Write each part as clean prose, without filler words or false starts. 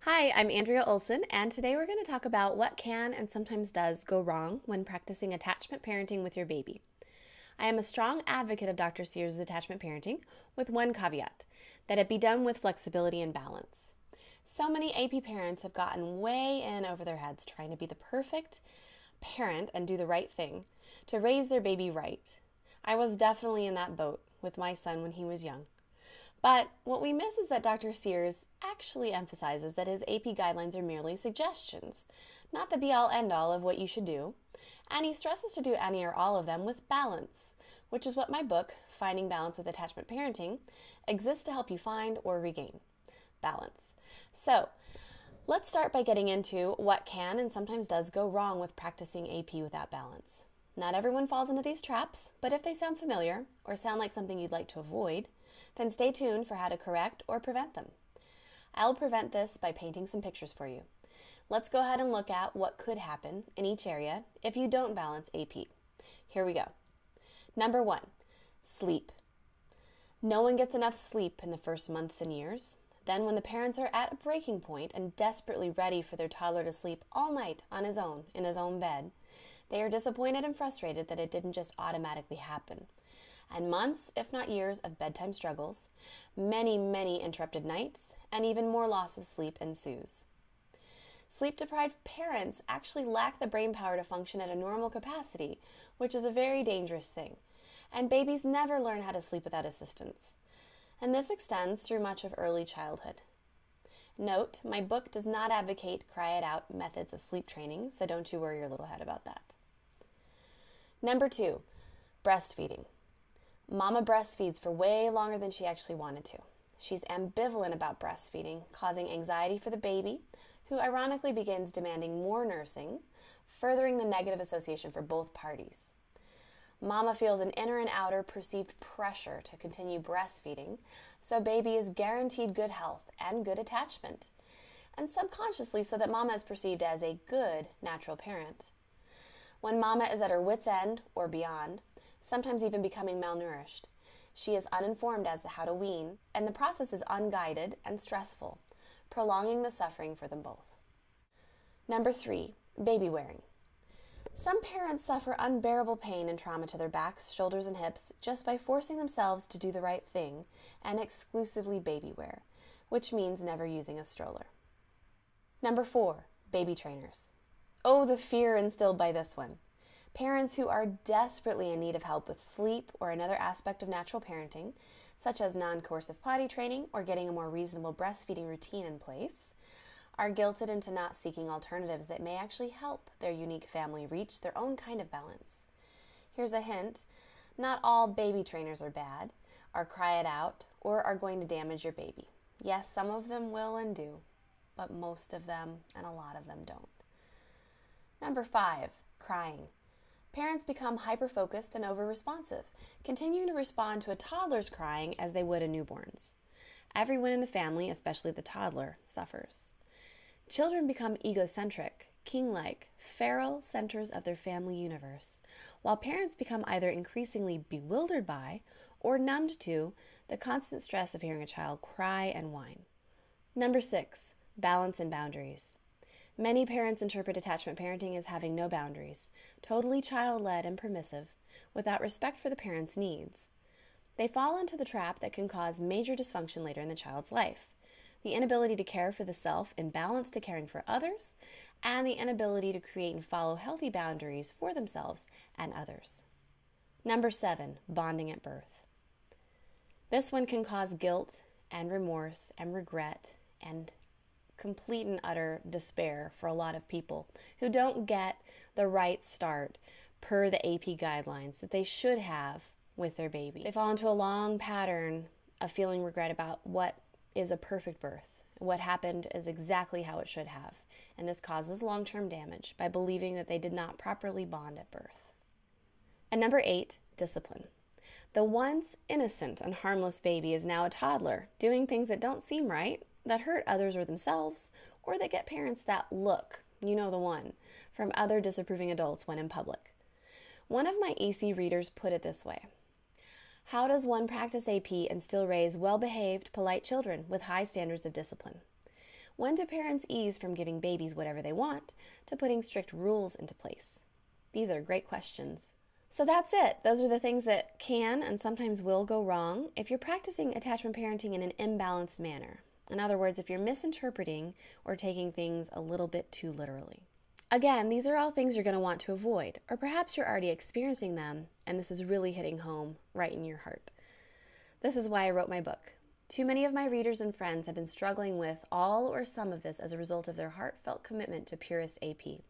Hi, I'm Andrea Olson, and today we're going to talk about what can and sometimes does go wrong when practicing attachment parenting with your baby. I am a strong advocate of Dr. Sears' attachment parenting, with one caveat that it be done with flexibility and balance. So many AP parents have gotten way in over their heads trying to be the perfect parent and do the right thing to raise their baby right. I was definitely in that boat with my son when he was young. But what we miss is that Dr. Sears actually emphasizes that his AP guidelines are merely suggestions, not the be-all end-all of what you should do, and he stresses to do any or all of them with balance, which is what my book, Finding Balance with Attachment Parenting, exists to help you find or regain. Balance. So, let's start by getting into what can and sometimes does go wrong with practicing AP without balance. Not everyone falls into these traps, but if they sound familiar or sound like something you'd like to avoid, then stay tuned for how to correct or prevent them. I'll prevent this by painting some pictures for you. Let's go ahead and look at what could happen in each area if you don't balance AP. Here we go. Number 1, sleep. No one gets enough sleep in the first months and years. Then when the parents are at a breaking point and desperately ready for their toddler to sleep all night on his own in his own bed, they are disappointed and frustrated that it didn't just automatically happen. And months, if not years, of bedtime struggles, many interrupted nights, and even more loss of sleep ensues. Sleep-deprived parents actually lack the brain power to function at a normal capacity, which is a very dangerous thing. And babies never learn how to sleep without assistance. And this extends through much of early childhood. Note, my book does not advocate cry-it-out methods of sleep training, so don't you worry your little head about that. Number 2, breastfeeding. Mama breastfeeds for way longer than she actually wanted to. She's ambivalent about breastfeeding, causing anxiety for the baby, who ironically begins demanding more nursing, furthering the negative association for both parties. Mama feels an inner and outer perceived pressure to continue breastfeeding, so baby is guaranteed good health and good attachment, and subconsciously so that mama is perceived as a good natural parent. When mama is at her wit's end or beyond, sometimes even becoming malnourished, she is uninformed as to how to wean, and the process is unguided and stressful, prolonging the suffering for them both. Number 3, baby wearing. Some parents suffer unbearable pain and trauma to their backs, shoulders, and hips just by forcing themselves to do the right thing and exclusively baby wear, which means never using a stroller. Number 4, baby trainers. Oh, the fear instilled by this one. Parents who are desperately in need of help with sleep or another aspect of natural parenting, such as non-coercive potty training or getting a more reasonable breastfeeding routine in place, are guilted into not seeking alternatives that may actually help their unique family reach their own kind of balance. Here's a hint. Not all baby trainers are bad, are cry it out, or are going to damage your baby. Yes, some of them will and do, but most of them and a lot of them don't. Number 5, crying. Parents become hyper-focused and over-responsive, continuing to respond to a toddler's crying as they would a newborn's. Everyone in the family, especially the toddler, suffers. Children become egocentric, king-like, feral centers of their family universe, while parents become either increasingly bewildered by or numbed to the constant stress of hearing a child cry and whine. Number 6, balance and boundaries. Many parents interpret attachment parenting as having no boundaries, totally child-led and permissive, without respect for the parent's needs. They fall into the trap that can cause major dysfunction later in the child's life: the inability to care for the self in balance to caring for others, and the inability to create and follow healthy boundaries for themselves and others. Number 7, bonding at birth. This one can cause guilt and remorse and regret and complete and utter despair for a lot of people who don't get the right start per the AP guidelines that they should have with their baby. They fall into a long pattern of feeling regret about what is a perfect birth. What happened is exactly how it should have, and this causes long-term damage by believing that they did not properly bond at birth. And number 8, discipline. The once innocent and harmless baby is now a toddler, doing things that don't seem right, that hurt others or themselves, or that get parents that look, you know the one, from other disapproving adults when in public. One of my AC readers put it this way: how does one practice AP and still raise well-behaved, polite children with high standards of discipline? When do parents ease from giving babies whatever they want to putting strict rules into place? These are great questions. So that's it. Those are the things that can and sometimes will go wrong if you're practicing attachment parenting in an imbalanced manner. In other words, if you're misinterpreting or taking things a little bit too literally. Again, these are all things you're going to want to avoid, or perhaps you're already experiencing them and this is really hitting home right in your heart. This is why I wrote my book. Too many of my readers and friends have been struggling with all or some of this as a result of their heartfelt commitment to Purist AP.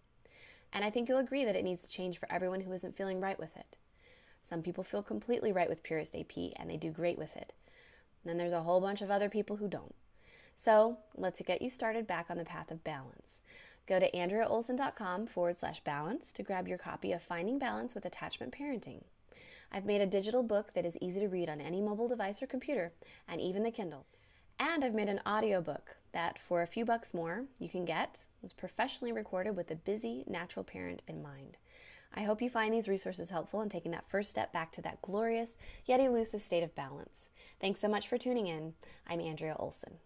And I think you'll agree that it needs to change for everyone who isn't feeling right with it. Some people feel completely right with Purist AP and they do great with it. And then there's a whole bunch of other people who don't. So let's get you started back on the path of balance. Go to AndreaOlson.com/balance to grab your copy of Finding Balance with Attachment Parenting. I've made a digital book that is easy to read on any mobile device or computer, and even the Kindle. And I've made an audiobook that, for a few bucks more, you can get. It was professionally recorded with a busy, natural parent in mind. I hope you find these resources helpful in taking that first step back to that glorious, yet elusive state of balance. Thanks so much for tuning in. I'm Andrea Olson.